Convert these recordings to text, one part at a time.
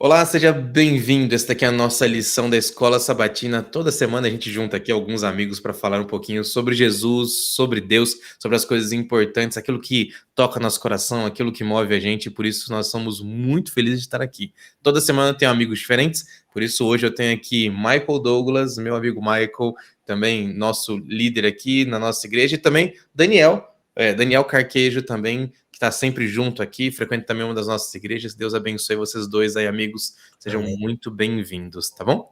Olá, seja bem-vindo. Esta aqui é a nossa lição da Escola Sabatina. Toda semana a gente junta aqui alguns amigos para falar um pouquinho sobre Jesus, sobre Deus, sobre as coisas importantes, aquilo que toca nosso coração, aquilo que move a gente. Por isso nós somos muito felizes de estar aqui. Toda semana eu tenho amigos diferentes, por isso hoje eu tenho aqui Michael Douglas, meu amigo Michael, também nosso líder aqui na nossa igreja, e também Daniel Carquejo também, que está sempre junto aqui, frequenta também uma das nossas igrejas. Deus abençoe vocês dois aí, amigos. Sejam Amém. muito bem-vindos, tá bom?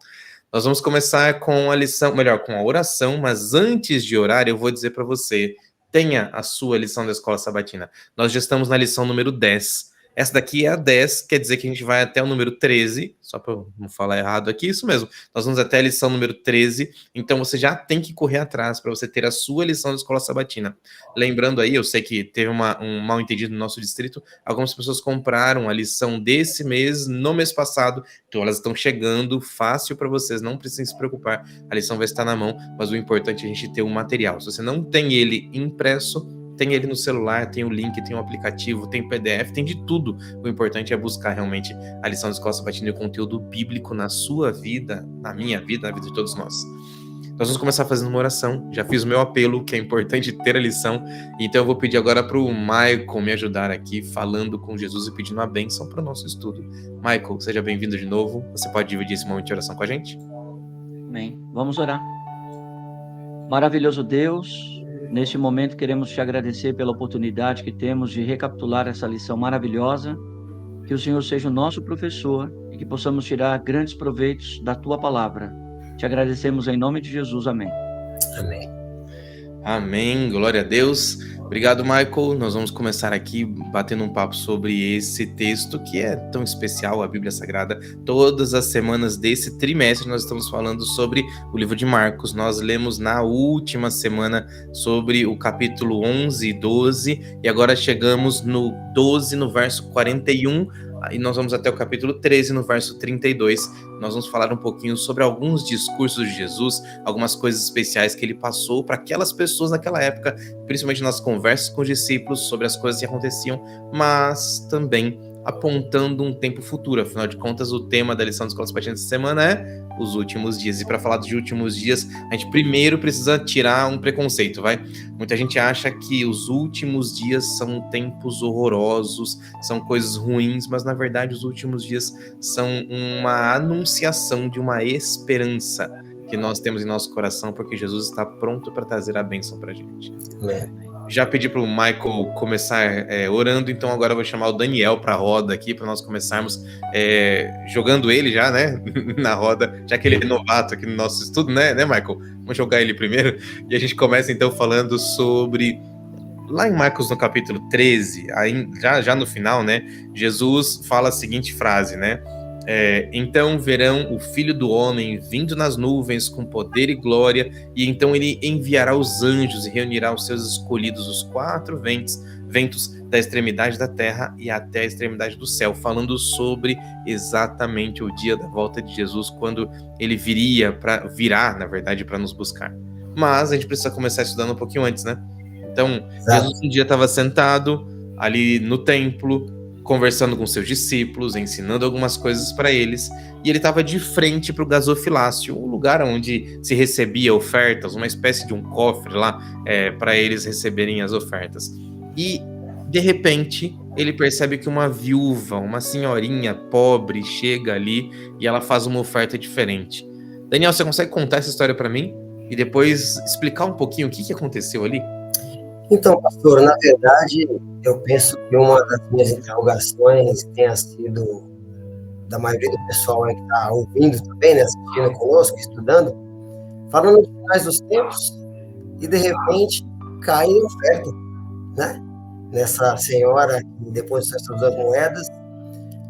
Nós vamos começar com a lição, melhor, com a oração, mas antes de orar, eu vou dizer para você, tenha a sua lição da Escola Sabatina. Nós já estamos na lição número 10. Essa daqui é a 10, quer dizer que a gente vai até o número 13, só para eu não falar errado aqui, isso mesmo. Nós vamos até a lição número 13, então você já tem que correr atrás para você ter a sua lição da Escola Sabatina. Lembrando aí, eu sei que teve um mal entendido no nosso distrito, algumas pessoas compraram a lição desse mês no mês passado, então elas estão chegando fácil para vocês, não precisem se preocupar, a lição vai estar na mão, mas o importante é a gente ter o material. Se você não tem ele impresso, tem ele no celular, tem o link, tem o aplicativo, tem PDF, tem de tudo. O importante é buscar realmente a lição da Escola Sabatina e o conteúdo bíblico na sua vida, na minha vida, na vida de todos nós. Nós vamos começar fazendo uma oração. Já fiz o meu apelo, que é importante ter a lição. Então eu vou pedir agora para o Michael me ajudar aqui, falando com Jesus e pedindo uma bênção para o nosso estudo. Michael, seja bem-vindo de novo. Você pode dividir esse momento de oração com a gente? Amém. Vamos orar. Maravilhoso Deus, neste momento queremos te agradecer pela oportunidade que temos de recapitular essa lição maravilhosa. Que o Senhor seja o nosso professor e que possamos tirar grandes proveitos da tua palavra. Te agradecemos em nome de Jesus. Amém. Amém. Amém, glória a Deus. Obrigado, Michael. Nós vamos começar aqui batendo um papo sobre esse texto que é tão especial, a Bíblia Sagrada. Todas as semanas desse trimestre nós estamos falando sobre o livro de Marcos. Nós lemos na última semana sobre o capítulo 11 e 12 e agora chegamos no 12, no verso 41, e nós vamos até o capítulo 13, no verso 32. Nós vamos falar um pouquinho sobre alguns discursos de Jesus, algumas coisas especiais que ele passou para aquelas pessoas naquela época, principalmente nas conversas com os discípulos, sobre as coisas que aconteciam, mas também apontando um tempo futuro. Afinal de contas, o tema da lição da Escola Sabatina dessa semana é os últimos dias. E para falar dos últimos dias, a gente primeiro precisa tirar um preconceito, vai? Muita gente acha que os últimos dias são tempos horrorosos, são coisas ruins, mas na verdade os últimos dias são uma anunciação de uma esperança que nós temos em nosso coração, porque Jesus está pronto para trazer a bênção para a gente. Amém. Já pedi para o Michael começar orando, então agora eu vou chamar o Daniel para a roda aqui, para nós começarmos jogando ele já, né, na roda, já que ele é novato aqui no nosso estudo, né, Michael? Vamos jogar ele primeiro, e a gente começa então falando sobre, lá em Marcos no capítulo 13, aí, já no final, né, Jesus fala a seguinte frase, né, então verão o Filho do Homem vindo nas nuvens com poder e glória, e então ele enviará os anjos e reunirá os seus escolhidos, os quatro ventos da extremidade da terra e até a extremidade do céu, falando sobre exatamente o dia da volta de Jesus, quando ele virá, na verdade, para nos buscar. Mas a gente precisa começar estudando um pouquinho antes, né? Então, Exato. Jesus um dia estava sentado ali no templo, conversando com seus discípulos, ensinando algumas coisas para eles, e ele estava de frente para o gasofilácio, um lugar onde se recebia ofertas, uma espécie de um cofre lá para eles receberem as ofertas. E, de repente, ele percebe que uma viúva, uma senhorinha pobre, chega ali e ela faz uma oferta diferente. Daniel, você consegue contar essa história para mim? E depois explicar um pouquinho o que aconteceu ali? Então, pastor, na verdade, eu penso que uma das minhas interrogações tenha sido da maioria do pessoal aí que está ouvindo também, né, assistindo conosco, estudando, falando de finais dos tempos, e de repente cai em oferta, né? Nessa senhora que depois essas duas moedas.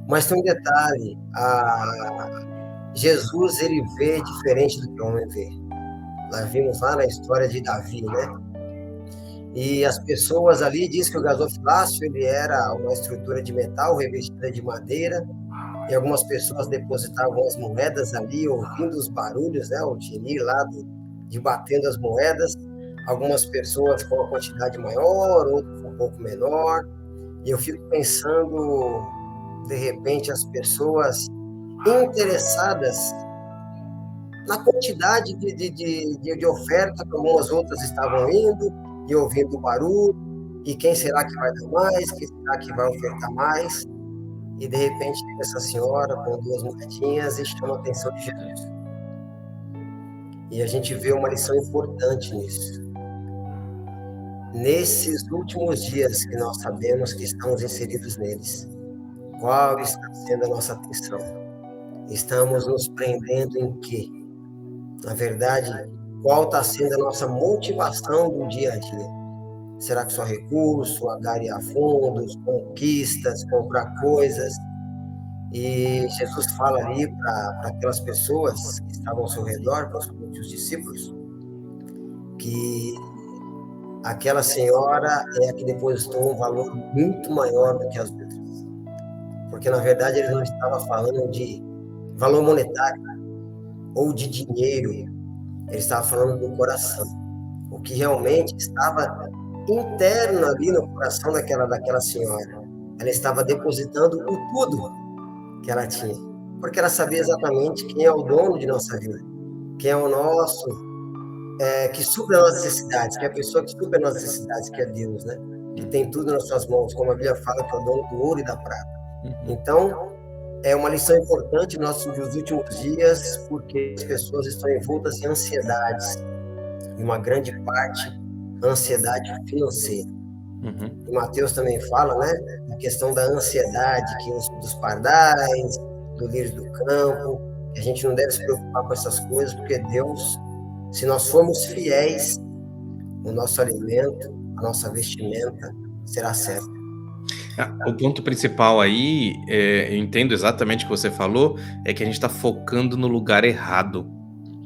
Mas tem um detalhe, Jesus, ele vê diferente do que o homem vê. Nós vimos lá na história de Davi, né? E as pessoas ali dizem que o gasofilácio ele era uma estrutura de metal revestida de madeira, e algumas pessoas depositavam as moedas ali, ouvindo os barulhos, né, o tinir lá de batendo as moedas. Algumas pessoas com uma quantidade maior, outras um pouco menor. E eu fico pensando, de repente, as pessoas interessadas na quantidade de oferta que algumas outras estavam indo e ouvindo o barulho, e quem será que vai dar mais, quem será que vai ofertar mais, e de repente essa senhora com 2 moedinhas e chama a atenção de Jesus. E a gente vê uma lição importante nisso. Nesses últimos dias que nós sabemos que estamos inseridos neles, qual está sendo a nossa atenção? Estamos nos prendendo em quê? Na verdade, qual está sendo a nossa motivação do dia a dia? Será que só recurso, angariar fundos, conquistas, comprar coisas? E Jesus fala ali para aquelas pessoas que estavam ao seu redor, para os discípulos, que aquela senhora é a que depositou um valor muito maior do que as outras. Porque, na verdade, ele não estava falando de valor monetário ou de dinheiro, ele estava falando do coração. O que realmente estava interno ali no coração daquela senhora. Ela estava depositando o tudo que ela tinha, porque ela sabia exatamente quem é o dono de nossa vida, quem é o nosso, que supre as nossas necessidades, que é a pessoa que supre as nossas necessidades, que é Deus, né? Que tem tudo nas suas mãos, como a Bíblia fala, que é o dono do ouro e da prata. Então, é uma lição importante nos últimos dias, porque as pessoas estão envoltas em ansiedades, e uma grande parte, ansiedade financeira. E Mateus também fala, né, a questão da ansiedade, que dos pardais, do lírio do campo, que a gente não deve se preocupar com essas coisas, porque Deus, se nós formos fiéis, o nosso alimento, a nossa vestimenta será certa. O ponto principal aí, eu entendo exatamente o que você falou, é que a gente está focando no lugar errado.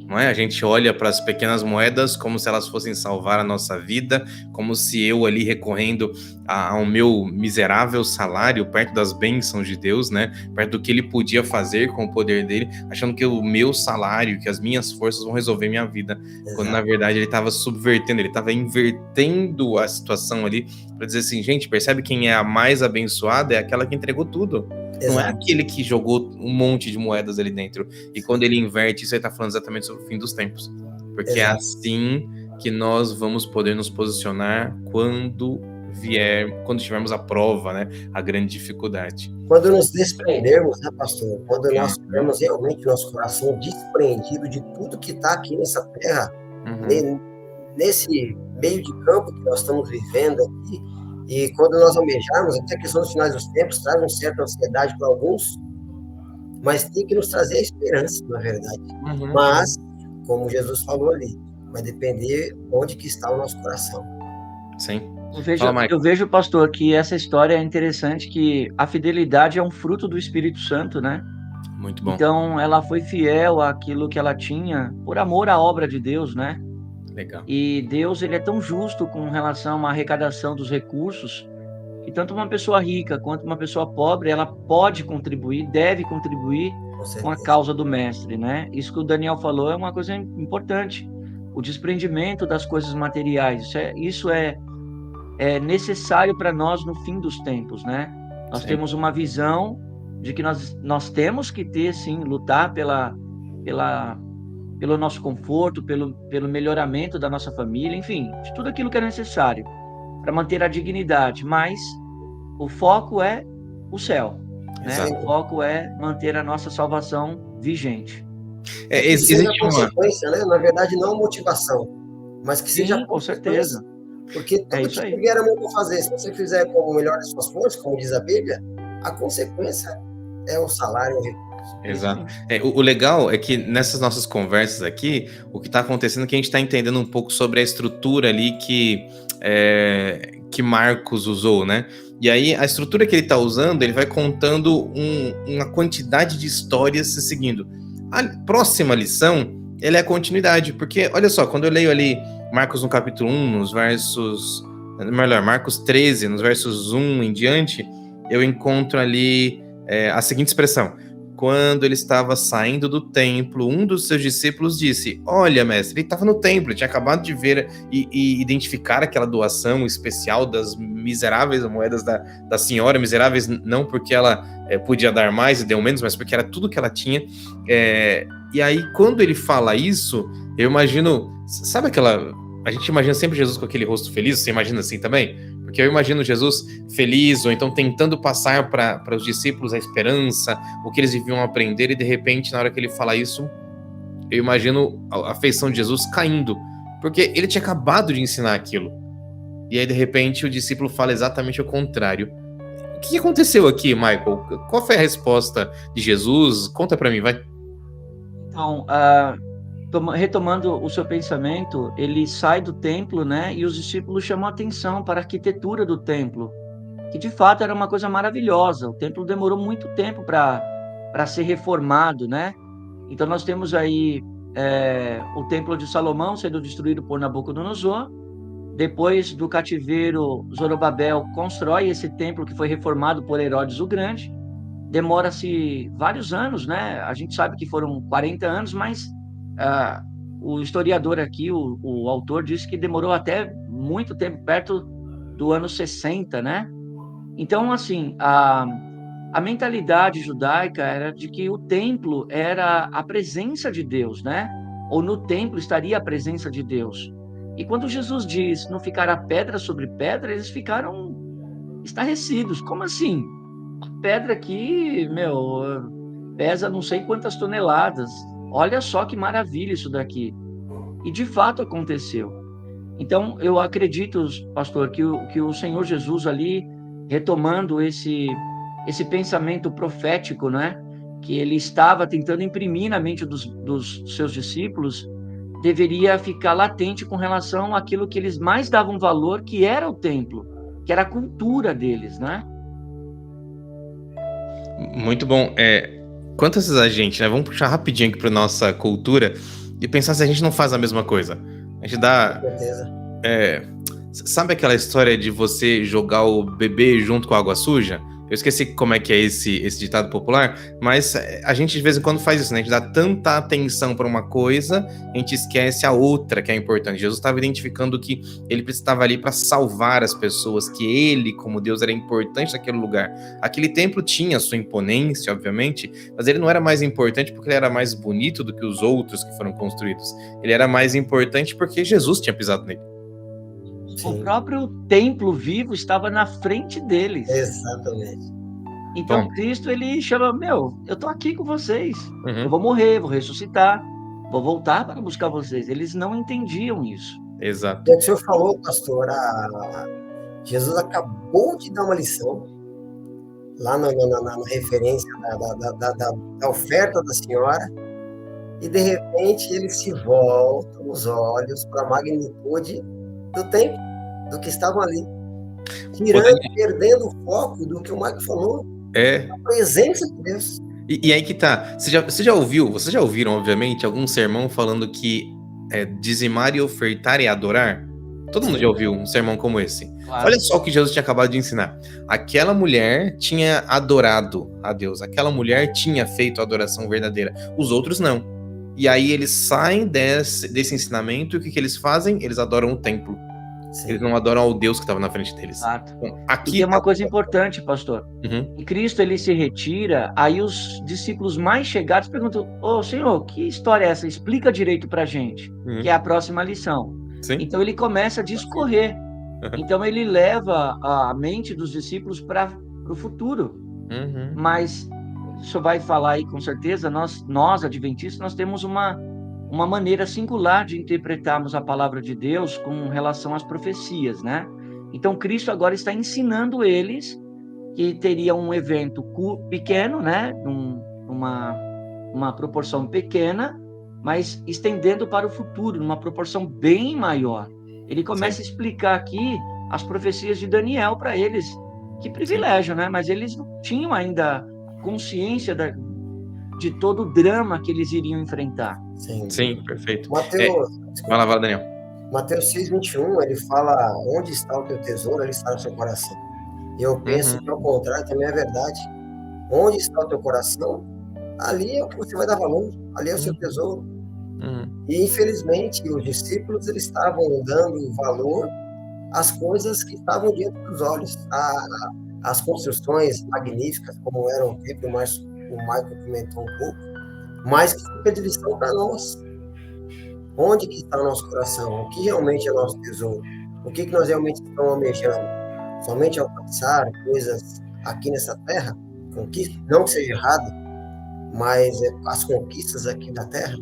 Não é? A gente olha para as pequenas moedas como se elas fossem salvar a nossa vida, como se eu ali recorrendo ao meu miserável salário, perto das bênçãos de Deus, né? Perto do que ele podia fazer com o poder dele, achando que o meu salário, que as minhas forças vão resolver minha vida. Exato. Quando na verdade ele estava subvertendo, ele estava invertendo a situação ali para dizer assim, gente, percebe quem é a mais abençoada? É aquela que entregou tudo. Não é aquele que jogou um monte de moedas ali dentro. E quando ele inverte, isso aí tá falando exatamente sobre o fim dos tempos. Porque é assim que nós vamos poder nos posicionar quando tivermos a prova, né? A grande dificuldade. Quando nos desprendermos, né, pastor? Quando nós tivermos realmente nosso coração desprendido de tudo que está aqui nessa terra, nesse meio de campo que nós estamos vivendo aqui, e quando nós almejarmos, até a questão dos finais dos tempos traz uma certa ansiedade para alguns, mas tem que nos trazer a esperança, na verdade. Mas, como Jesus falou ali, vai depender onde que está o nosso coração. Sim. Eu vejo, pastor, que essa história é interessante, que a fidelidade é um fruto do Espírito Santo, né? Muito bom. Então, ela foi fiel àquilo que ela tinha, por amor à obra de Deus, né? Legal. E Deus, ele é tão justo com relação à arrecadação dos recursos, que tanto uma pessoa rica quanto uma pessoa pobre, ela pode contribuir, deve contribuir com a causa do mestre, né? Isso que o Daniel falou é uma coisa importante. O desprendimento das coisas materiais, isso é necessário para nós no fim dos tempos, né? Nós temos uma visão de que nós temos que ter, sim, lutar pelo nosso conforto, pelo melhoramento da nossa família, enfim, de tudo aquilo que é necessário para manter a dignidade, mas o foco é o céu, né? O foco é manter a nossa salvação vigente. Existe uma consequência, né? Na verdade, não motivação, mas que seja com certeza. Porque tudo que vier a mão para fazer, se você fizer com o melhor das suas forças, como diz a Bíblia, a consequência é o salário, o recurso. Exato. O legal é que nessas nossas conversas aqui, o que está acontecendo é que a gente está entendendo um pouco sobre a estrutura ali que Marcos usou, né? E aí, a estrutura que ele está usando, ele vai contando uma quantidade de histórias se seguindo. A próxima lição, ela é a continuidade, porque, olha só, quando eu leio ali Marcos no capítulo 1, Marcos 13, nos versos 1 em diante, eu encontro ali a seguinte expressão: quando ele estava saindo do templo, um dos seus discípulos disse: Olha, mestre, ele estava no templo, ele tinha acabado de ver e identificar aquela doação especial das miseráveis moedas da senhora, miseráveis não porque ela podia dar mais e deu menos, mas porque era tudo que ela tinha. E aí, quando ele fala isso, eu imagino, sabe aquela... A gente imagina sempre Jesus com aquele rosto feliz, você imagina assim também? Porque eu imagino Jesus feliz, ou então tentando passar para os discípulos a esperança, o que eles deviam aprender, e de repente, na hora que ele fala isso, eu imagino a feição de Jesus caindo, porque ele tinha acabado de ensinar aquilo. E aí, de repente, o discípulo fala exatamente o contrário. O que aconteceu aqui, Michael? Qual foi a resposta de Jesus? Conta para mim, vai. Então, retomando o seu pensamento, ele sai do templo, né? E os discípulos chamam a atenção para a arquitetura do templo, que de fato era uma coisa maravilhosa. O templo demorou muito tempo para ser reformado, né? Então nós temos aí o templo de Salomão sendo destruído por Nabucodonosor. Depois do cativeiro, Zorobabel constrói esse templo que foi reformado por Herodes o Grande. Demora-se vários anos, né? A gente sabe que foram 40 anos, mas o historiador aqui, o autor, disse que demorou até muito tempo, perto do ano 60, né? Então, assim, a mentalidade judaica era de que o templo era a presença de Deus, né? Ou no templo estaria a presença de Deus. E quando Jesus diz não ficará pedra sobre pedra, eles ficaram estarrecidos. Como assim? A pedra aqui, pesa não sei quantas toneladas. Olha só que maravilha isso daqui. E de fato aconteceu. Então, eu acredito, pastor, que o Senhor Jesus ali, retomando esse pensamento profético, né, que ele estava tentando imprimir na mente dos seus discípulos, deveria ficar latente com relação àquilo que eles mais davam valor, que era o templo, que era a cultura deles, né? Muito bom. Quantas vezes a gente, né? Vamos puxar rapidinho aqui para nossa cultura e pensar se a gente não faz a mesma coisa. A gente dá. Com certeza. Sabe aquela história de você jogar o bebê junto com a água suja? Eu esqueci como é que é esse ditado popular, mas a gente de vez em quando faz isso, né? A gente dá tanta atenção para uma coisa, a gente esquece a outra que é importante. Jesus estava identificando que ele estava ali para salvar as pessoas, que ele, como Deus, era importante naquele lugar. Aquele templo tinha sua imponência, obviamente, mas ele não era mais importante porque ele era mais bonito do que os outros que foram construídos. Ele era mais importante porque Jesus tinha pisado nele. Sim. O próprio templo vivo estava na frente deles. Exatamente. Então, Cristo, ele chama, eu tô aqui com vocês. Eu vou morrer, vou ressuscitar, vou voltar para buscar vocês. Eles não entendiam isso. Exato. O senhor falou, pastor, Jesus acabou de dar uma lição lá na referência da oferta da senhora, e de repente ele se volta os olhos para a magnitude do tempo, do que estavam ali, perdendo o foco do que o Marco falou, a presença de Deus. E aí que tá, vocês já ouviram, obviamente, algum sermão falando que dizimar e ofertar é adorar? Todo mundo já ouviu um sermão como esse. Claro. Olha só o que Jesus tinha acabado de ensinar. Aquela mulher tinha adorado a Deus, aquela mulher tinha feito a adoração verdadeira, os outros não. E aí eles saem desse ensinamento e o que eles fazem? Eles adoram o templo. Sim. Eles não adoram ao Deus que estava na frente deles. Exato. Então, aqui tem uma coisa importante, pastor. Em Cristo ele se retira, aí os discípulos mais chegados perguntam: Senhor, que história é essa? Explica direito pra gente, que é a próxima lição. Sim. Então ele começa a discorrer. Então ele leva a mente dos discípulos para o futuro. Mas o senhor vai falar aí com certeza, nós adventistas, nós temos uma maneira singular de interpretarmos a palavra de Deus com relação às profecias, né? Então Cristo agora está ensinando eles que teria um evento pequeno, né? Uma proporção pequena, mas estendendo para o futuro, numa proporção bem maior. Ele começa a explicar aqui as profecias de Daniel para eles. Que privilégio, né? Mas eles não tinham ainda consciência de todo o drama que eles iriam enfrentar. Sim, perfeito. Mateus, vai lá, Daniel. Mateus 6:21, ele fala: onde está o teu tesouro, ali está o seu coração. E eu penso que ao contrário também é verdade. Onde está o teu coração, ali é o que você vai dar valor, ali é o seu tesouro. E, infelizmente, os discípulos eles estavam dando valor às coisas que estavam diante dos olhos, às construções magníficas, como eram o templo, o Michael comentou um pouco, mas que fica de lição para nós. Onde que está o nosso coração? O que realmente é nosso tesouro? O que nós realmente estamos almejando? Somente alcançar coisas aqui nessa terra? Conquista, não que seja errado, mas as conquistas aqui da terra?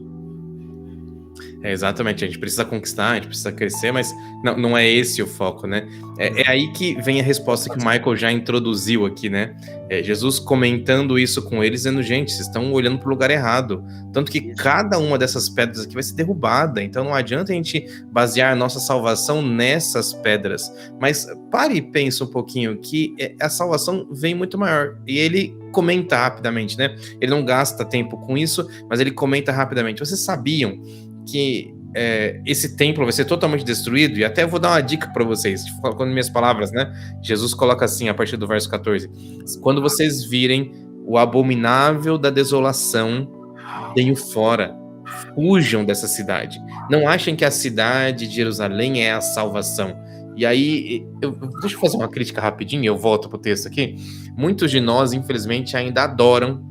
Exatamente, a gente precisa conquistar, a gente precisa crescer, mas não é esse o foco, né? É aí que vem a resposta que o Michael já introduziu aqui, né? Jesus comentando isso com eles, dizendo, gente, vocês estão olhando para o lugar errado. Tanto que cada uma dessas pedras aqui vai ser derrubada, então não adianta a gente basear a nossa salvação nessas pedras. Mas pare e pense um pouquinho que a salvação vem muito maior. E ele comenta rapidamente, né? Ele não gasta tempo com isso, mas ele comenta rapidamente. Vocês sabiam que esse templo vai ser totalmente destruído? E até vou dar uma dica para vocês, colocando minhas palavras, né? Jesus coloca assim, a partir do verso 14: quando vocês virem o abominável da desolação, deem-o fora, fujam dessa cidade. Não achem que a cidade de Jerusalém é a salvação. E aí, deixa eu fazer uma crítica rapidinho, eu volto pro texto aqui. Muitos de nós, infelizmente, ainda adoram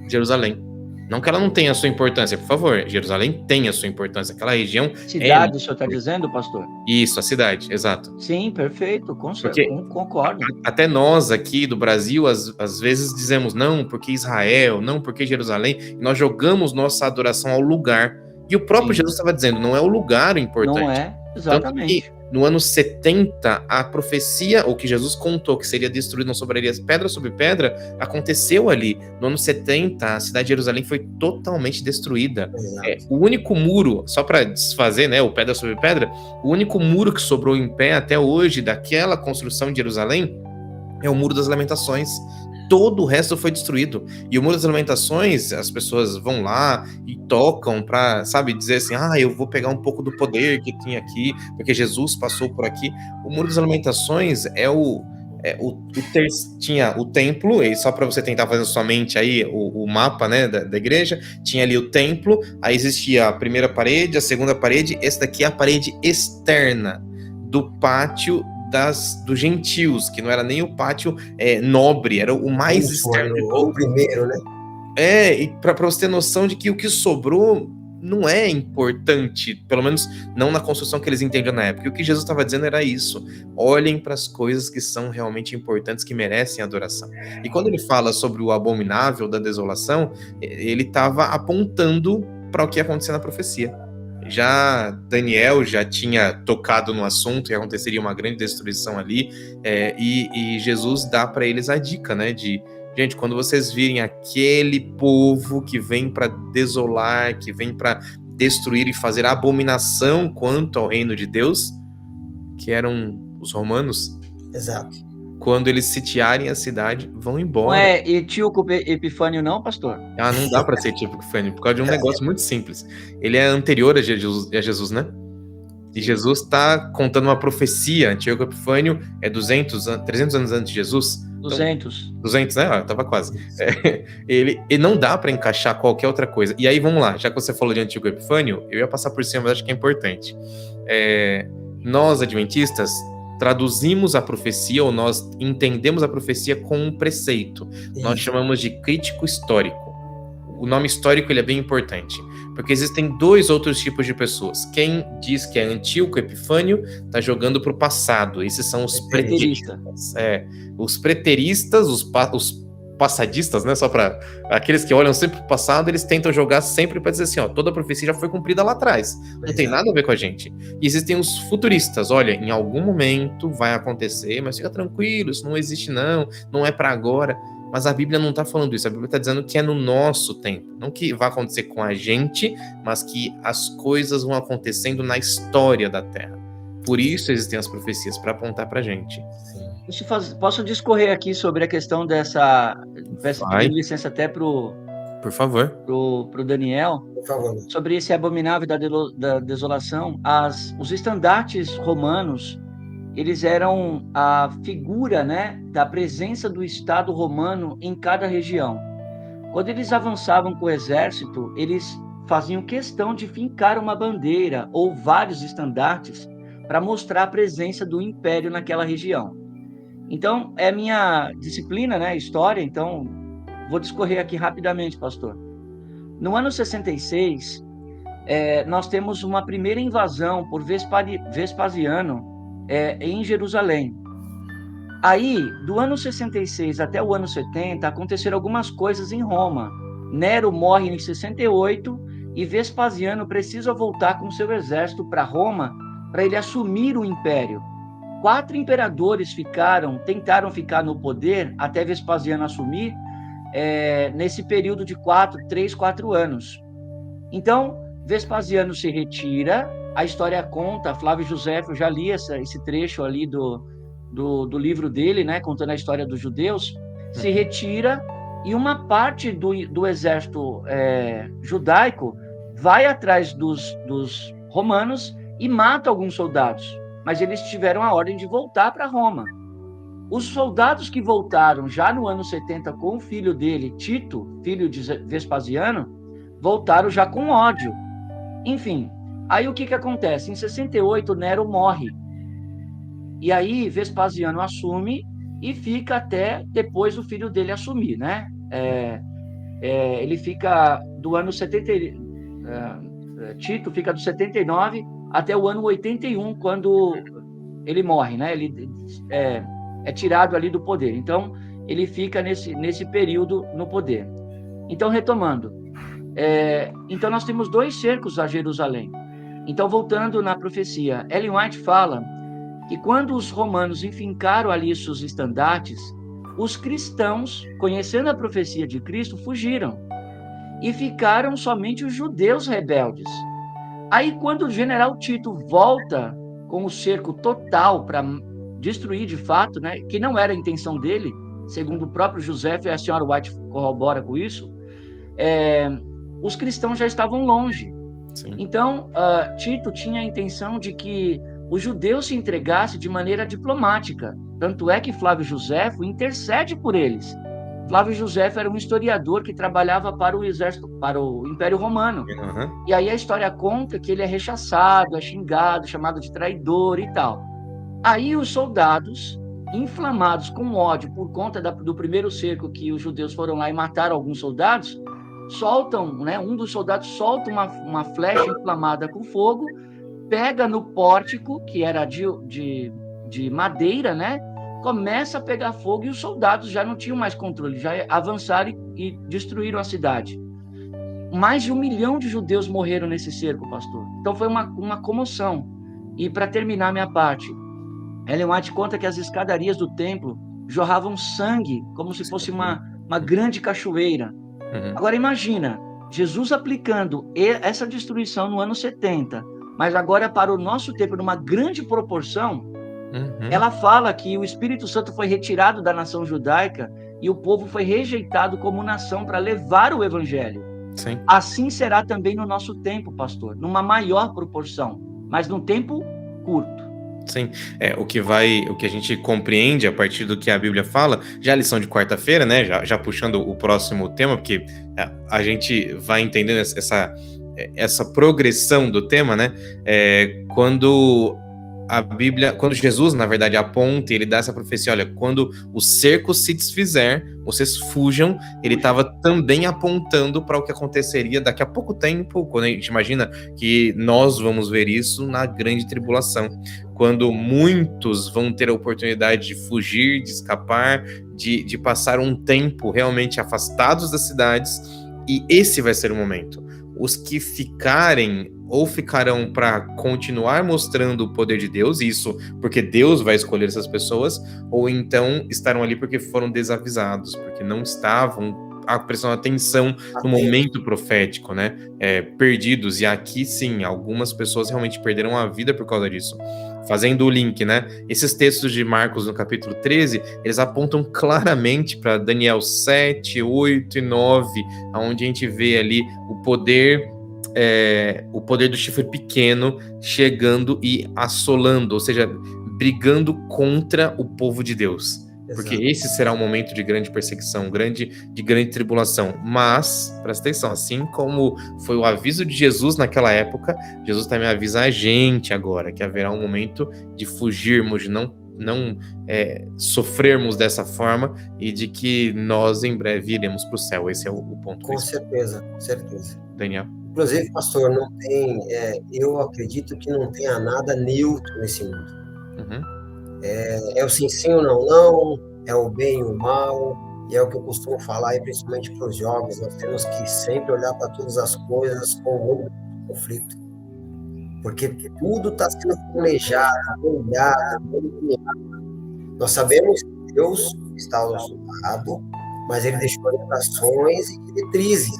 Jerusalém. Não que ela não tenha a sua importância, por favor. Jerusalém tem a sua importância. Aquela região... Cidade, o senhor está dizendo, pastor? Isso, a cidade, exato. Sim, perfeito, concordo. Até nós aqui do Brasil, às vezes dizemos, não, porque Israel, não, porque Jerusalém. E nós jogamos nossa adoração ao lugar. E o próprio Jesus estava dizendo, não é o lugar o importante. Não é, exatamente. Tanto que, no ano 70, a profecia, o que Jesus contou que seria destruído, não sobraria pedra sobre pedra, aconteceu ali. No ano 70, a cidade de Jerusalém foi totalmente destruída. O único muro, só para desfazer, né, o pedra sobre pedra, o único muro que sobrou em pé até hoje daquela construção de Jerusalém é o Muro das Lamentações. Todo o resto foi destruído. E o Muro das Lamentações, as pessoas vão lá e tocam para, sabe, dizer assim, eu vou pegar um pouco do poder que tinha aqui, porque Jesus passou por aqui. O Muro das Lamentações tinha o templo, e só para você tentar fazer na sua mente aí o mapa, né, da igreja, tinha ali o templo, aí existia a primeira parede, a segunda parede, essa daqui é a parede externa do pátio dos gentios, que não era nem o pátio nobre, era o mais externo. O primeiro, né? E para você ter noção de que o que sobrou não é importante, pelo menos não na construção que eles entendiam na época. E o que Jesus estava dizendo era isso: olhem para as coisas que são realmente importantes, que merecem adoração. E quando ele fala sobre o abominável da desolação, ele estava apontando para o que ia acontecer na profecia. Já Daniel já tinha tocado no assunto e aconteceria uma grande destruição ali, e Jesus dá para eles a dica, né, de, gente, quando vocês virem aquele povo que vem para desolar, que vem para destruir e fazer abominação quanto ao reino de Deus, que eram os romanos, exato, quando eles sitiarem a cidade, vão embora. Não é Etíoco Epifânio não, pastor? Não dá para ser Etíoco Epifânio, por causa de um negócio muito simples. Ele é anterior a Jesus, né? E Jesus está contando uma profecia. Antíoco Epifânio é 300 anos antes de Jesus. 200. Então, 200, né? Tava quase. Ele não dá para encaixar qualquer outra coisa. E aí, vamos lá. Já que você falou de Antíoco Epifânio, eu ia passar por cima, mas acho que é importante. Nós, adventistas, traduzimos a profecia, ou nós entendemos a profecia com um preceito. Nós chamamos de crítico histórico. O nome histórico ele é bem importante, porque existem dois outros tipos de pessoas. Quem diz que é Antíoco Epifânio está jogando para o passado. Esses são os preteristas. Os preteristas, os passadistas, né? Só para aqueles que olham sempre para o passado, eles tentam jogar sempre para dizer assim, toda a profecia já foi cumprida lá atrás. Não tem nada a ver com a gente. E existem os futuristas. Olha, em algum momento vai acontecer, mas fica tranquilo, isso não existe não é para agora. Mas a Bíblia não está falando isso. A Bíblia está dizendo que é no nosso tempo. Não que vai acontecer com a gente, mas que as coisas vão acontecendo na história da Terra. Por isso existem as profecias, para apontar para a gente. Posso discorrer aqui sobre a questão dessa... Peço licença até por favor, pro Daniel. Por favor. Sobre esse abominável da desolação. Os estandartes romanos, eles eram a figura, né, da presença do Estado romano em cada região. Quando eles avançavam com o exército, eles faziam questão de fincar uma bandeira ou vários estandartes para mostrar a presença do império naquela região. Então, é minha disciplina, né, história, então vou discorrer aqui rapidamente, pastor. No ano 66, nós temos uma primeira invasão por Vespasiano em Jerusalém. Aí, do ano 66 até o ano 70, aconteceram algumas coisas em Roma. Nero morre em 68 e Vespasiano precisa voltar com seu exército para Roma para ele assumir o império. 4 imperadores tentaram ficar no poder até Vespasiano assumir nesse período de 3, 4 anos. Então, Vespasiano se retira, a história conta, Flávio Josefo, eu já li esse trecho ali do livro dele, né, contando a história dos judeus, se retira e uma parte do exército judaico vai atrás dos romanos e mata alguns soldados, mas eles tiveram a ordem de voltar para Roma. Os soldados que voltaram já no ano 70 com o filho dele, Tito, filho de Vespasiano, voltaram já com ódio. Enfim, aí o que acontece? Em 68, Nero morre. E aí Vespasiano assume e fica até depois do filho dele assumir, né? Ele fica do ano 70, Tito fica do 79 até o ano 81, quando ele morre, né? Ele é tirado ali do poder. Então, ele fica nesse período no poder. Então, retomando. Então, nós temos 2 cercos a Jerusalém. Então, voltando na profecia, Ellen White fala que quando os romanos enfincaram ali seus estandartes, os cristãos, conhecendo a profecia de Cristo, fugiram. E ficaram somente os judeus rebeldes. Aí, quando o general Tito volta com o cerco total para destruir de fato, né, que não era a intenção dele, segundo o próprio José, e a senhora White corrobora com isso, os cristãos já estavam longe. Sim. Então, Tito tinha a intenção de que os judeus se entregassem de maneira diplomática. Tanto é que Flávio Josefo intercede por eles. Flávio Josefo era um historiador que trabalhava para o exército, para o Império Romano. Uhum. E aí a história conta que ele é rechaçado, é xingado, chamado de traidor e tal. Aí os soldados, inflamados com ódio por conta do primeiro cerco, que os judeus foram lá e mataram alguns soldados, soltam, né, um dos soldados solta uma flecha inflamada com fogo, pega no pórtico, que era de madeira, né? Começa a pegar fogo e os soldados já não tinham mais controle, já avançaram e destruíram a cidade. Mais de 1 milhão de judeus morreram nesse cerco, pastor. Então foi uma comoção. E para terminar minha parte, Ellen White conta que as escadarias do templo jorravam sangue, como se fosse uma grande cachoeira. Uhum. Agora imagina, Jesus aplicando essa destruição no ano 70, mas agora para o nosso tempo, numa grande proporção. Uhum. Ela fala que o Espírito Santo foi retirado da nação judaica e o povo foi rejeitado como nação para levar o evangelho. Sim. Assim será também no nosso tempo, pastor, numa maior proporção, mas num tempo curto. Sim, o que a gente compreende a partir do que a Bíblia fala, já a lição de quarta-feira, né, já puxando o próximo tema, porque a gente vai entendendo essa progressão do tema, né, quando a Bíblia, quando Jesus, na verdade, aponta e ele dá essa profecia, olha, quando o cerco se desfizer, vocês fujam, ele estava também apontando para o que aconteceria daqui a pouco tempo, quando a gente imagina que nós vamos ver isso na grande tribulação, quando muitos vão ter a oportunidade de fugir, de escapar, de passar um tempo realmente afastados das cidades, e esse vai ser o momento. Os que ficarem ou ficarão para continuar mostrando o poder de Deus, isso porque Deus vai escolher essas pessoas, ou então estarão ali porque foram desavisados, porque não estavam prestando atenção no momento profético, né? Perdidos, e aqui sim, algumas pessoas realmente perderam a vida por causa disso. Fazendo o link, né? Esses textos de Marcos no capítulo 13, eles apontam claramente para Daniel 7, 8 e 9, onde a gente vê ali o poder do chifre pequeno chegando e assolando, ou seja, brigando contra o povo de Deus. porque Exato. esse será um momento de grande perseguição, de grande tribulação. Mas, presta atenção, assim como foi o aviso de Jesus naquela época, Jesus também avisa a gente agora que haverá um momento de fugirmos, de não sofrermos dessa forma e de que nós em breve iremos para o céu. Esse é o ponto Com principal. certeza, com certeza. Daniel. Inclusive, pastor, não tem, eu acredito que não tenha nada neutro nesse mundo. Uhum. É o sim, sim ou não, não, é o bem e o mal, e é o que eu costumo falar, e principalmente para os jovens, nós temos que sempre olhar para todas as coisas com o olho do conflito, porque tudo está sendo planejado, olhado, manipulado. Nós sabemos que Deus está ao nosso lado, mas Ele deixou orientações e diretrizes,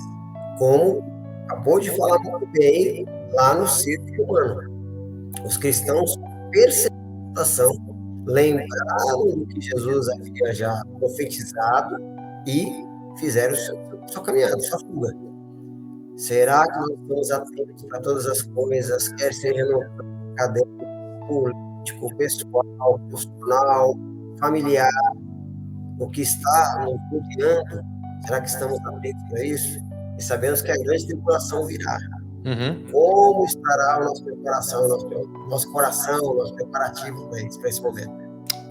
como acabou de falar muito bem lá no círculo humano. Os cristãos perceberam a situação, lembraram do que Jesus havia já profetizado e fizeram sua caminhada, sua fuga. Será que nós estamos atentos para todas as coisas, quer seja no acadêmico, político, pessoal, profissional, familiar, o que está nos rodeando? Será que estamos atentos para isso? E sabemos que a grande tribulação virá. Uhum. Como estará o nosso preparação, nosso coração, o nosso preparativo para esse momento?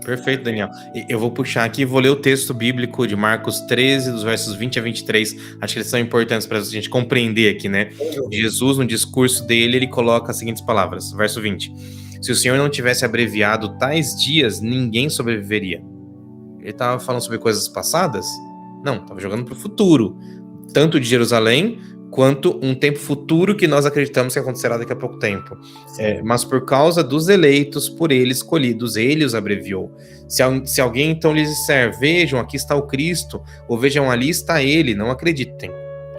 Perfeito, Daniel. Eu vou puxar aqui e vou ler o texto bíblico de Marcos 13, dos versos 20 a 23. Acho que eles são importantes para a gente compreender aqui, né? Jesus, no discurso dele, ele coloca as seguintes palavras. Verso 20. Se o Senhor não tivesse abreviado tais dias, ninguém sobreviveria. Ele estava falando sobre coisas passadas? Não, estava jogando para o futuro. Tanto de Jerusalém, quanto um tempo futuro que nós acreditamos que acontecerá daqui a pouco tempo. Mas por causa dos eleitos, por ele escolhidos, ele os abreviou. Se alguém então lhes disser, vejam, aqui está o Cristo, ou vejam, ali está ele, não acreditem.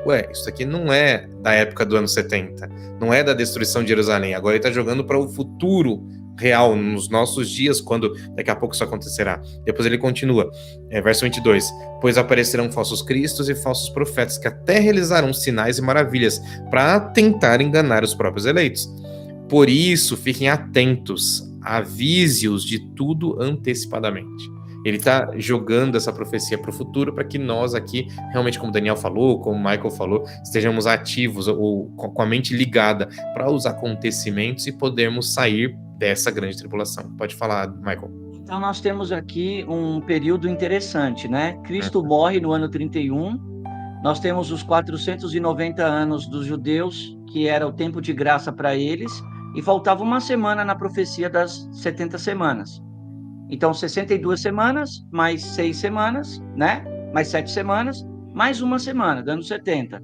Ué, isso aqui não é da época do ano 70, não é da destruição de Jerusalém, agora ele está jogando para o futuro real, nos nossos dias, quando daqui a pouco isso acontecerá. Depois ele continua, verso 22, pois aparecerão falsos cristos e falsos profetas, que até realizarão sinais e maravilhas, para tentar enganar os próprios eleitos. Por isso, fiquem atentos, avise-os de tudo antecipadamente. Ele está jogando essa profecia para o futuro para que nós aqui, realmente, como o Daniel falou, como o Michael falou, estejamos ativos ou com a mente ligada para os acontecimentos e podermos sair dessa grande tribulação. Pode falar, Michael. Então, nós temos aqui um período interessante, né? Cristo morre no ano 31, nós temos os 490 anos dos judeus, que era o tempo de graça para eles, e faltava uma semana na profecia das 70 semanas. Então, 62 semanas, mais 6 semanas, né? Mais 7 semanas, mais uma semana, dando 70.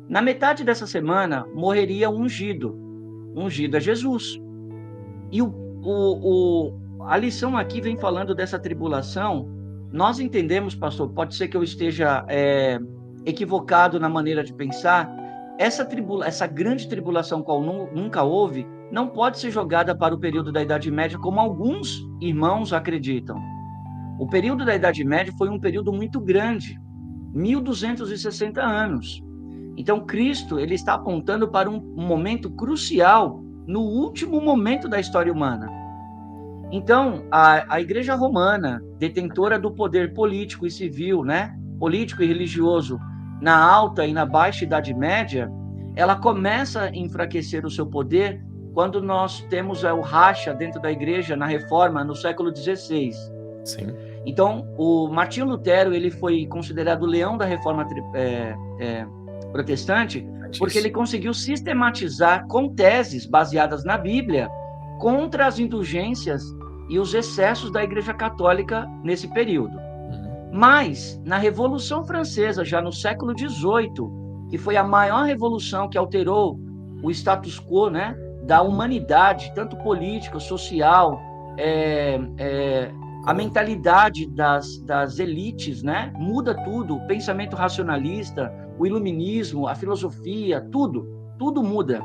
Na metade dessa semana, morreria um ungido. Ungido é Jesus. E a lição aqui vem falando dessa tribulação. Nós entendemos, pastor, pode ser que eu esteja equivocado na maneira de pensar, essa grande tribulação qual nunca houve, não pode ser jogada para o período da Idade Média, como alguns irmãos acreditam. O período da Idade Média foi um período muito grande, 1260 anos. Então, Cristo ele está apontando para um momento crucial, no último momento da história humana. Então, a Igreja Romana, detentora do poder político e civil, né? Político e religioso, na alta e na baixa Idade Média, ela começa a enfraquecer o seu poder quando nós temos o racha dentro da igreja na Reforma no século XVI. Sim. Então, o Martinho Lutero ele foi considerado o leão da Reforma protestante porque ele conseguiu sistematizar com teses baseadas na Bíblia contra as indulgências e os excessos da Igreja Católica nesse período. Mas, na Revolução Francesa, já no século XVIII, que foi a maior revolução que alterou o status quo, né, da humanidade, tanto política, social, a mentalidade das elites, né, muda tudo, o pensamento racionalista, o iluminismo, a filosofia, tudo muda.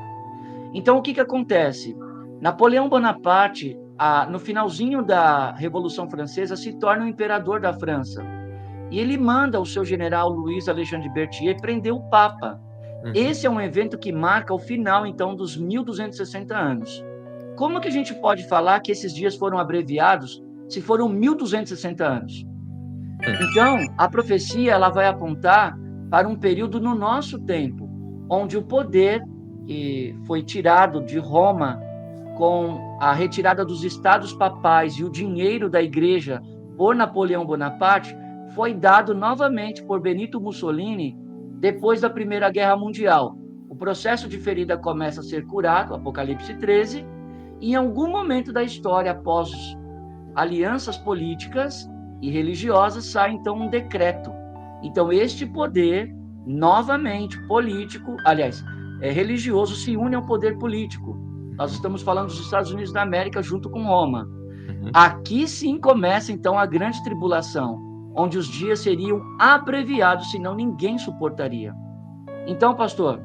Então, o que acontece? Napoleão Bonaparte, no finalzinho da Revolução Francesa, se torna o imperador da França. E ele manda o seu general Luiz Alexandre Berthier prender o Papa. Esse é um evento que marca o final, então, dos 1260 anos. Como que a gente pode falar que esses dias foram abreviados se foram 1260 anos? Então, a profecia ela vai apontar para um período no nosso tempo, onde o poder que foi tirado de Roma com a retirada dos estados papais e o dinheiro da igreja por Napoleão Bonaparte foi dado novamente por Benito Mussolini depois da Primeira Guerra Mundial. O processo de ferida começa a ser curado, Apocalipse 13, e em algum momento da história, após alianças políticas e religiosas, sai então um decreto. Então, este poder, novamente político, aliás, religioso, se une ao poder político. Nós estamos falando dos Estados Unidos da América junto com Roma. Aqui sim começa então a grande tribulação, onde os dias seriam abreviados, senão ninguém suportaria. Então, pastor,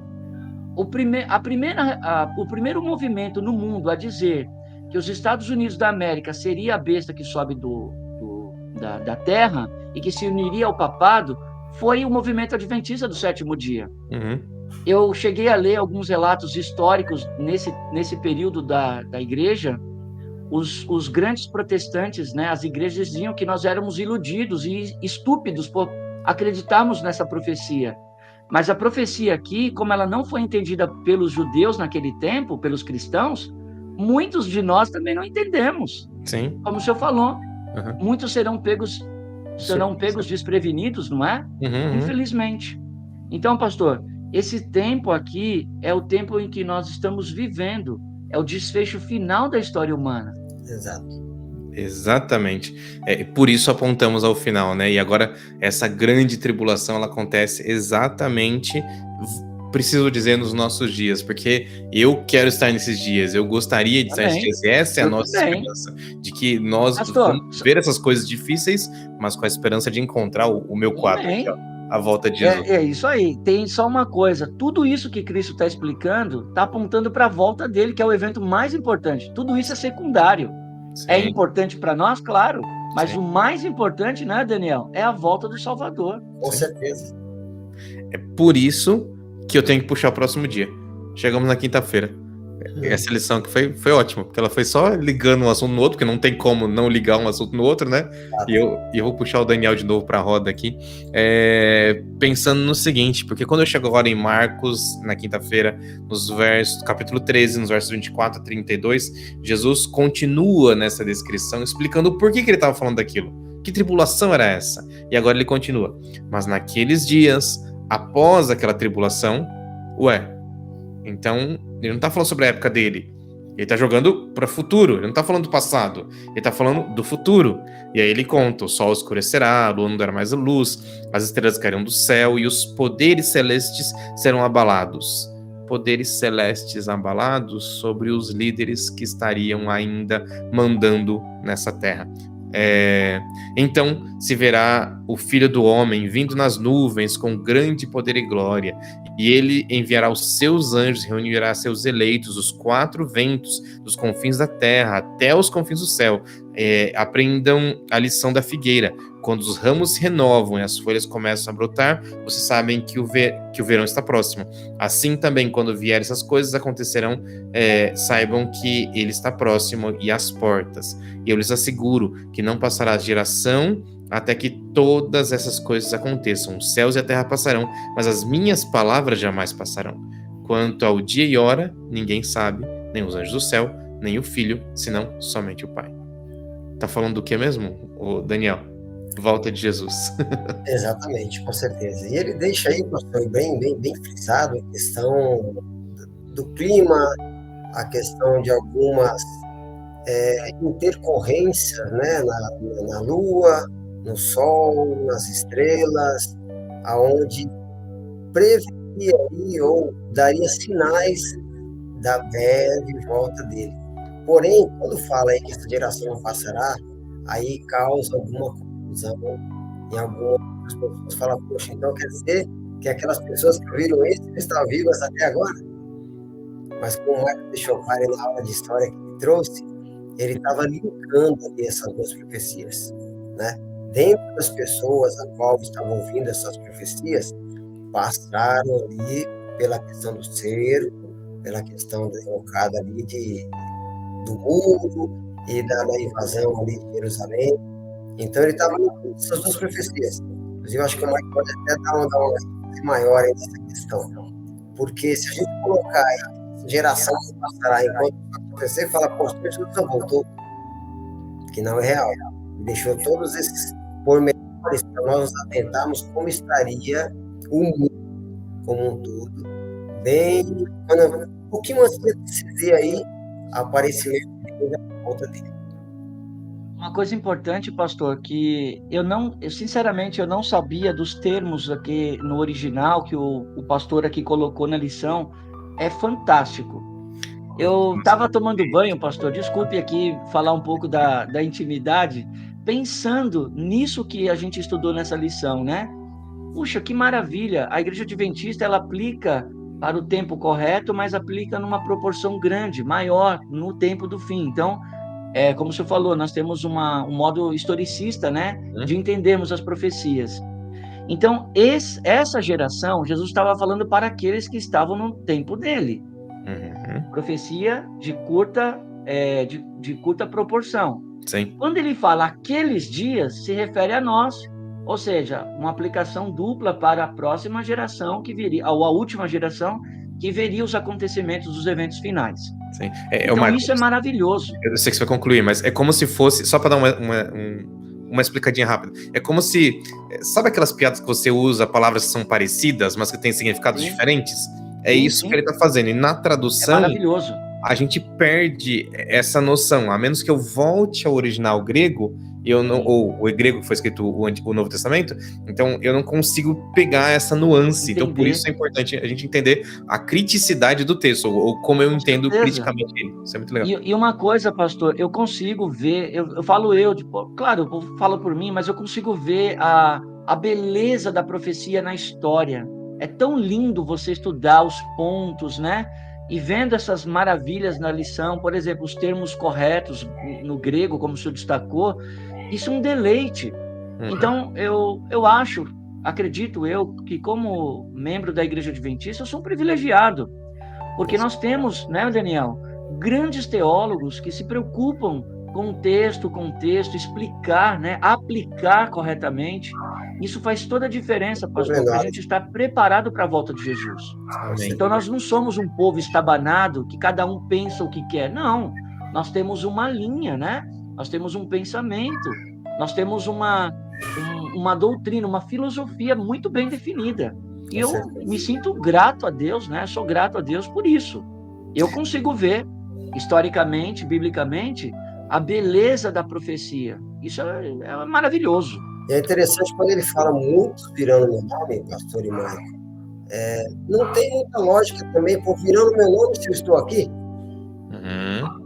o primeiro movimento no mundo a dizer que os Estados Unidos da América seria a besta que sobe da terra e que se uniria ao papado foi o movimento adventista do sétimo dia. Eu cheguei a ler alguns relatos históricos nesse período da igreja. Os grandes protestantes, né, as igrejas diziam que nós éramos iludidos e estúpidos por acreditarmos nessa profecia. Mas a profecia aqui, como ela não foi entendida pelos judeus naquele tempo, pelos cristãos, muitos de nós também não entendemos. Sim. Como o senhor falou, muitos serão pegos desprevenidos, não é? Infelizmente. Então, pastor, esse tempo aqui é o tempo em que nós estamos vivendo, é o desfecho final da história humana. Exato. Exatamente. Por isso apontamos ao final, né? E agora essa grande tribulação ela acontece exatamente, preciso dizer, nos nossos dias, porque eu quero estar nesses dias, eu gostaria de estar nesses dias, e essa é a nossa esperança, de que nós vamos ver essas coisas difíceis, mas com a esperança de encontrar o meu quadro aqui, ó, a volta de Jesus. É isso aí. Tem só uma coisa, tudo isso que Cristo está explicando está apontando para a volta dele, que é o evento mais importante. Tudo isso é secundário. Sim. É importante para nós, claro, mas sim, o mais importante, né, Daniel, é a volta do Salvador. Com certeza. É por isso que eu tenho que puxar o próximo dia. Chegamos na quinta-feira. Essa lição que foi ótima, porque ela foi só ligando um assunto no outro, porque não tem como não ligar um assunto no outro, né? E eu vou puxar o Daniel de novo para a roda aqui, pensando no seguinte, porque quando eu chego agora em Marcos, na quinta-feira, nos versos, capítulo 13, nos versos 24 a 32, Jesus continua nessa descrição, explicando por que ele estava falando daquilo. Que tribulação era essa? E agora ele continua. Mas naqueles dias, após aquela tribulação, então, ele não tá falando sobre a época dele. Ele tá jogando para o futuro. Ele não tá falando do passado. Ele tá falando do futuro. E aí ele conta: o sol escurecerá, a lua não dará mais a luz, as estrelas cairão do céu e os poderes celestes serão abalados. Poderes celestes abalados sobre os líderes que estariam ainda mandando nessa terra. Então se verá o Filho do Homem vindo nas nuvens com grande poder e glória, e ele enviará os seus anjos, reunirá seus eleitos, os 4 ventos dos confins da terra até os confins do céu. Aprendam a lição da figueira. Quando os ramos se renovam e as folhas começam a brotar, vocês sabem que o verão está próximo. Assim também, quando vier essas coisas acontecerão, saibam que ele está próximo e às portas. E eu lhes asseguro que não passará geração até que todas essas coisas aconteçam. Os céus e a terra passarão, mas as minhas palavras jamais passarão. Quanto ao dia e hora, ninguém sabe, nem os anjos do céu, nem o Filho, senão somente o Pai. Tá falando do que mesmo, Daniel? Volta de Jesus. Exatamente, com certeza. E ele deixa aí, pastor, bem frisado a questão do clima, a questão de algumas intercorrências, né, na Lua, no Sol, nas estrelas, aonde preveria ou daria sinais da breve volta dele. Porém, quando fala aí que essa geração não passará, aí causa alguma confusão em algumas pessoas. Falam: poxa, então quer dizer que aquelas pessoas que viram isso estão vivas até agora? Mas como o Michael deixou claro na aula de história que ele trouxe, ele estava linkando ali essas duas profecias, né? Dentro das pessoas a qual estavam ouvindo essas profecias, passaram ali pela questão do cerco, pela questão colocada ali do muro e da invasão ali de Jerusalém. Então ele estava nessas duas profecias. Inclusive, eu acho que o Mike pode até dar uma ênfase maior aí nessa questão. Porque se a gente colocar aí, geração que passará enquanto acontecer, fala, pô, Jesus não voltou, que não é real. Ele deixou todos esses pormenores para nós nos atentarmos como estaria o mundo como um todo, bem, um pouquinho antes de se ver aí, aparecimento da volta dele. Uma coisa importante, pastor, que eu sinceramente eu não sabia dos termos aqui no original que o pastor aqui colocou na lição. É fantástico. Eu estava tomando banho, pastor, desculpe aqui falar um pouco da intimidade, pensando nisso que a gente estudou nessa lição, né? Puxa, que maravilha! A Igreja Adventista, ela aplica para o tempo correto, mas aplica numa proporção grande, maior, no tempo do fim. Então, como o senhor falou, nós temos um modo historicista, né, de entendermos as profecias. Então, essa geração, Jesus estava falando para aqueles que estavam no tempo dele. Profecia de curta proporção. Sim. Quando ele fala aqueles dias, se refere a nós, ou seja, uma aplicação dupla para a próxima geração que viria, ou a última geração que veria os acontecimentos dos eventos finais. Sim. Então, isso é maravilhoso. Eu sei que você vai concluir, mas é como se fosse, só para dar uma explicadinha rápida, é como se, sabe aquelas piadas que você usa, palavras que são parecidas, mas que têm significados diferentes? É isso que ele está fazendo, e na tradução, é maravilhoso. A gente perde essa noção, a menos que eu volte ao original grego, ou o grego que foi escrito o Novo Testamento, então eu não consigo pegar essa nuance. Então por isso é importante a gente entender a criticidade do texto, ou como eu entendo criticamente ele. Isso é muito legal. E uma coisa, pastor, eu consigo ver, eu falo claro, eu falo por mim, mas eu consigo ver a beleza da profecia na história. É tão lindo você estudar os pontos, né? E vendo essas maravilhas na lição, por exemplo, os termos corretos no grego, como o senhor destacou, isso é um deleite. Então, eu acredito eu, que como membro da Igreja Adventista, eu sou um privilegiado, porque nós temos, né, Daniel, grandes teólogos que se preocupam com o texto, contexto, explicar, né, aplicar corretamente. Isso faz toda a diferença, pastor, para a gente estar preparado para a volta de Jesus. Amém. Então, nós não somos um povo estabanado, que cada um pensa o que quer. Não, nós temos uma linha, né? Nós temos um pensamento, nós temos uma doutrina, uma filosofia muito bem definida. E eu me sinto grato a Deus, né? Sou grato a Deus por isso. Eu consigo ver, historicamente, biblicamente, a beleza da profecia. Isso é maravilhoso. E é interessante quando ele fala muitos virando meu nome, pastor e Maico. Não tem muita lógica também, por virando meu nome se eu estou aqui.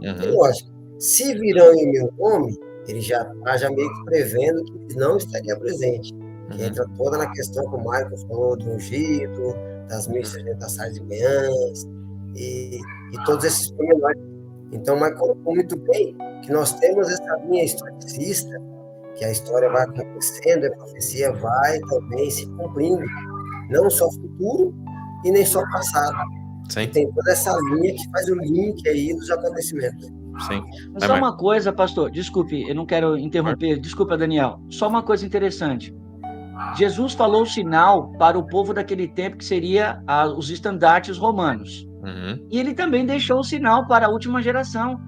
Não tem lógica. Se virão em meu nome, ele já está meio que prevendo que ele não estaria presente. Que entra toda na questão que o Maico falou do ungido, das missas das tardes e manhãs, e todos esses pormenores. Então, o Maico colocou muito bem que nós temos essa linha historicista, que a história vai acontecendo, a profecia vai também se cumprindo. Não só futuro e nem só passado. Sim. Tem toda essa linha que faz o link aí dos acontecimentos. Sim. Mas só uma coisa, pastor, desculpe, eu não quero interromper, desculpa, Daniel. Só uma coisa interessante. Jesus falou o sinal para o povo daquele tempo, que seria os estandartes romanos. E ele também deixou o sinal para a última geração.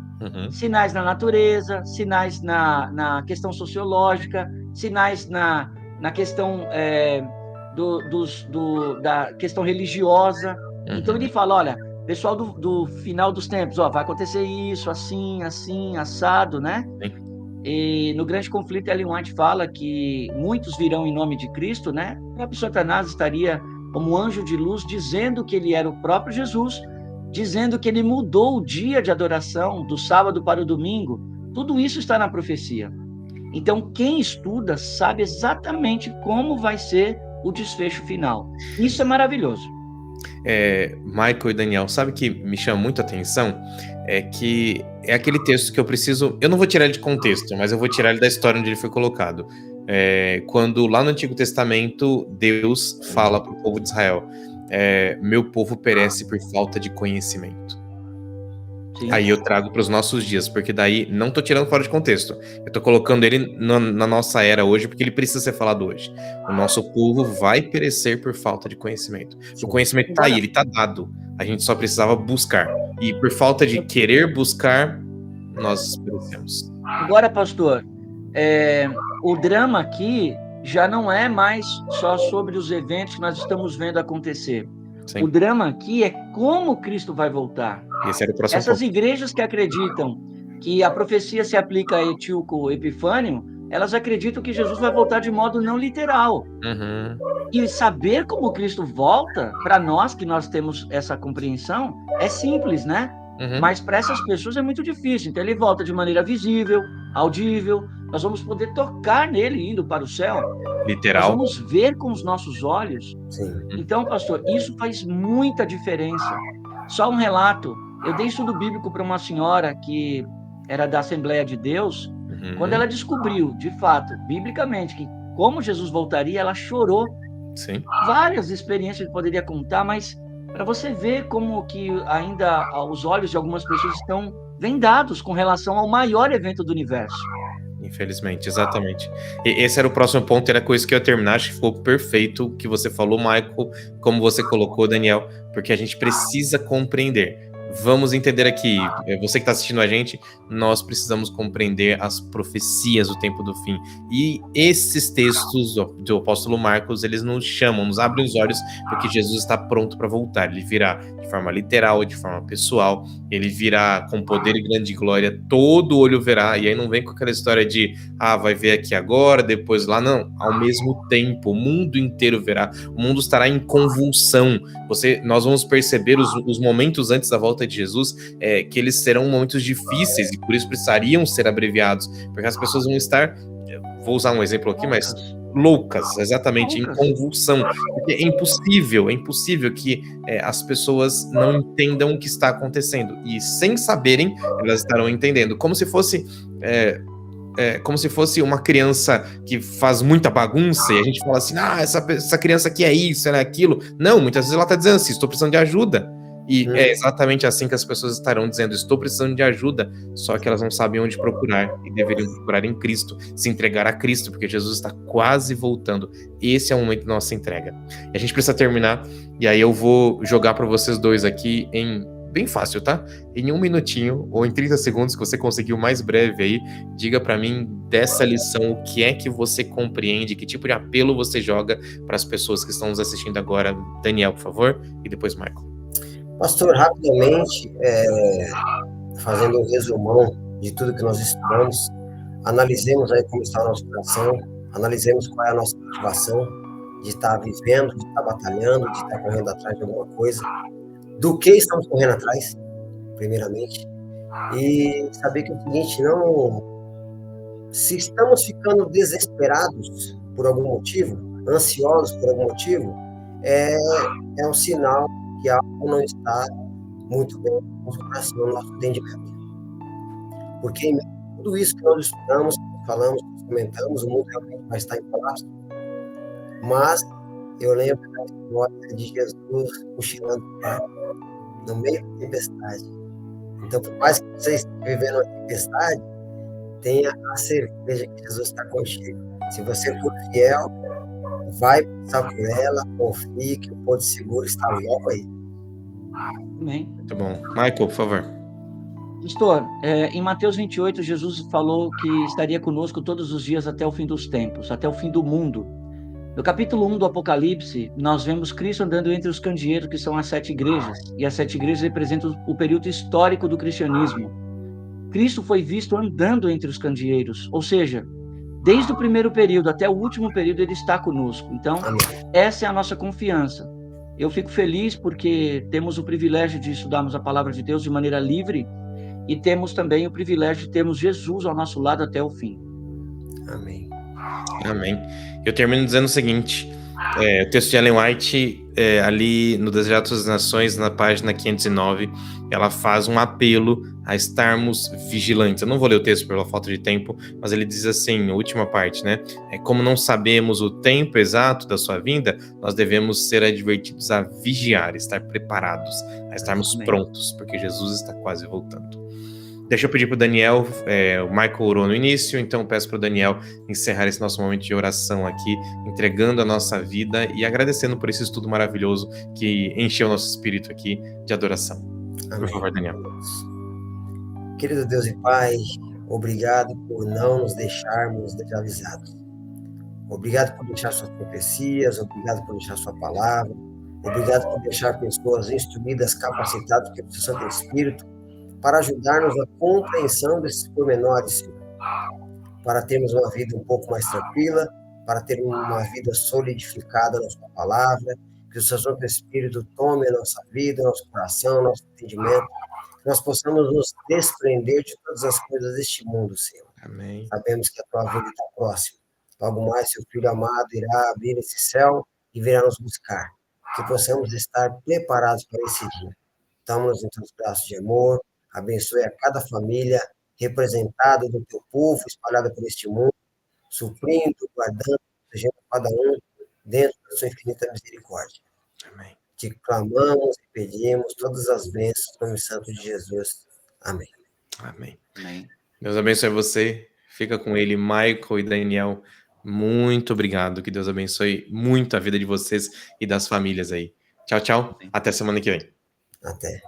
Sinais na natureza, sinais na questão sociológica, sinais na questão da questão religiosa. Então ele fala, olha, pessoal do final dos tempos, vai acontecer isso, assim, assado, né? E no Grande Conflito, Ellen White fala que muitos virão em nome de Cristo, né? O próprio Satanás estaria como anjo de luz, dizendo que ele era o próprio Jesus, dizendo que ele mudou o dia de adoração do sábado para o domingo. Tudo isso está na profecia. Então, quem estuda sabe exatamente como vai ser o desfecho final. Isso é maravilhoso. Michael e Daniel, sabe que me chama muito a atenção? É que é aquele texto que eu não vou tirar ele de contexto, mas eu vou tirar ele da história onde ele foi colocado. Quando lá no Antigo Testamento, Deus fala para o povo de Israel, meu povo perece por falta de conhecimento. Sim. Aí eu trago para os nossos dias, porque daí não tô tirando fora de contexto. Eu tô colocando ele na nossa era hoje, porque ele precisa ser falado hoje. O nosso povo vai perecer por falta de conhecimento. O conhecimento tá aí, ele tá dado. A gente só precisava buscar. E por falta de querer buscar, nós perecemos. Agora, pastor, o drama aqui já não é mais só sobre os eventos que nós estamos vendo acontecer. Sim. O drama aqui é como Cristo vai voltar. Esse era o próximo Essas ponto. igrejas que acreditam que a profecia se aplica a Etíoco Epifânio, elas acreditam que Jesus vai voltar de modo não literal. Uhum. E saber como Cristo volta, para nós que nós temos essa compreensão, é simples, né? Uhum. Mas para essas pessoas é muito difícil. Então ele volta de maneira visível, audível. Nós vamos poder tocar nele indo para o céu. Literal. Nós vamos ver com os nossos olhos. Sim. Então, pastor, isso faz muita diferença. Só um relato. Eu dei estudo bíblico para uma senhora que era da Assembleia de Deus. Uhum. Quando ela descobriu, de fato, biblicamente, que como Jesus voltaria, ela chorou. Sim. Várias experiências que poderia contar, mas para você ver como que ainda os olhos de algumas pessoas estão vendados com relação ao maior evento do universo. Infelizmente, exatamente. E esse era o próximo ponto, era com isso que eu ia terminar. Acho que ficou perfeito o que você falou, Michael, como você colocou, Daniel, porque a gente precisa compreender. Vamos entender aqui, você que está assistindo a gente, nós precisamos compreender as profecias do tempo do fim. E esses textos do apóstolo Marcos, eles nos chamam, nos abrem os olhos, porque Jesus está pronto para voltar. Ele virá de forma literal, de forma pessoal, ele virá com poder e grande glória, todo olho verá, e aí não vem com aquela história de, vai ver aqui agora, depois lá, não. Ao mesmo tempo, o mundo inteiro verá, o mundo estará em convulsão. Nós vamos perceber os momentos antes da volta de Jesus, que eles serão momentos difíceis e por isso precisariam ser abreviados, porque as pessoas vão estar, vou usar um exemplo aqui, mas loucas, exatamente, em convulsão, porque é impossível que as pessoas não entendam o que está acontecendo, e sem saberem, elas estarão entendendo, como se fosse uma criança que faz muita bagunça e a gente fala assim, essa criança aqui é isso, ela é aquilo. Não, muitas vezes ela está dizendo assim, estou precisando de ajuda. E é exatamente assim que as pessoas estarão dizendo, estou precisando de ajuda, só que elas não sabem onde procurar e deveriam procurar em Cristo, se entregar a Cristo, porque Jesus está quase voltando. Esse é o momento da nossa entrega. E a gente precisa terminar, e aí eu vou jogar para vocês dois aqui bem fácil, tá? Em 1 minutinho, ou em 30 segundos, que você conseguiu mais breve aí, diga pra mim dessa lição, o que é que você compreende, que tipo de apelo você joga para as pessoas que estão nos assistindo agora. Daniel, por favor, e depois Michael. Pastor, rapidamente, fazendo um resumão de tudo que nós estudamos, analisemos aí como está o nosso coração, analisemos qual é a nossa motivação de estar vivendo, de estar batalhando, de estar correndo atrás de alguma coisa, do que estamos correndo atrás, primeiramente, e saber que é o seguinte, se estamos ficando desesperados por algum motivo, ansiosos por algum motivo, é um sinal que algo não está muito bem no nosso coração, no nosso entendimento. Porque em tudo isso que nós estudamos, falamos, comentamos, o mundo realmente vai estar em colapso. Mas eu lembro da história de Jesus cochilando no meio da tempestade. Então, por mais que você esteja vivendo uma tempestade, tenha a certeza que Jesus está contigo. Se você for fiel, vai passar por ela, confie que o ponto seguro está logo aí. Amém. Muito bom. Michael, por favor. Pastor, em Mateus 28, Jesus falou que estaria conosco todos os dias até o fim dos tempos, até o fim do mundo. No capítulo 1 do Apocalipse, nós vemos Cristo andando entre os candeeiros, que são as 7 igrejas, e as 7 igrejas representam o período histórico do cristianismo. Cristo foi visto andando entre os candeeiros, ou seja, desde o primeiro período até o último período, ele está conosco. Então, essa é a nossa confiança. Eu fico feliz porque temos o privilégio de estudarmos a palavra de Deus de maneira livre e temos também o privilégio de termos Jesus ao nosso lado até o fim. Amém. Amém. Eu termino dizendo o seguinte, o texto de Ellen White ali no Deserto das Nações, na página 509, ela faz um apelo a estarmos vigilantes. Eu não vou ler o texto pela falta de tempo, mas ele diz assim, a última parte, né? Como não sabemos o tempo exato da sua vinda, nós devemos ser advertidos a vigiar, estar preparados, a estarmos prontos, porque Jesus está quase voltando. Deixa eu pedir para o Daniel, o Michael orou no início, então eu peço para o Daniel encerrar esse nosso momento de oração aqui, entregando a nossa vida e agradecendo por esse estudo maravilhoso que encheu nosso espírito aqui de adoração. Amém. Por favor, Daniel. Querido Deus e Pai, obrigado por não nos deixarmos desavisados. Obrigado por deixar suas profecias, obrigado por deixar sua palavra, obrigado por deixar pessoas instruídas, capacitadas pelo seu Santo Espírito, para ajudar-nos na compreensão desses pormenores, Senhor. Para termos uma vida um pouco mais tranquila, para ter uma vida solidificada na sua palavra, que o seu Santo Espírito tome a nossa vida, nosso coração, nosso entendimento, que nós possamos nos desprender de todas as coisas deste mundo, Senhor. Amém. Sabemos que a tua vida está próxima. Logo mais, seu Filho amado irá abrir esse céu e virá nos buscar. Que possamos estar preparados para esse dia. Toma-nos em teus braços de amor, abençoe a cada família representada do teu povo, espalhada por este mundo, suprindo, guardando, protegendo cada um dentro da sua infinita misericórdia. Amém. Te clamamos e pedimos todas as bênçãos no nome santo de Jesus. Amém. Amém. Amém. Deus abençoe você. Fica com ele, Michael e Daniel. Muito obrigado. Que Deus abençoe muito a vida de vocês e das famílias aí. Tchau, tchau. Até semana que vem. Até.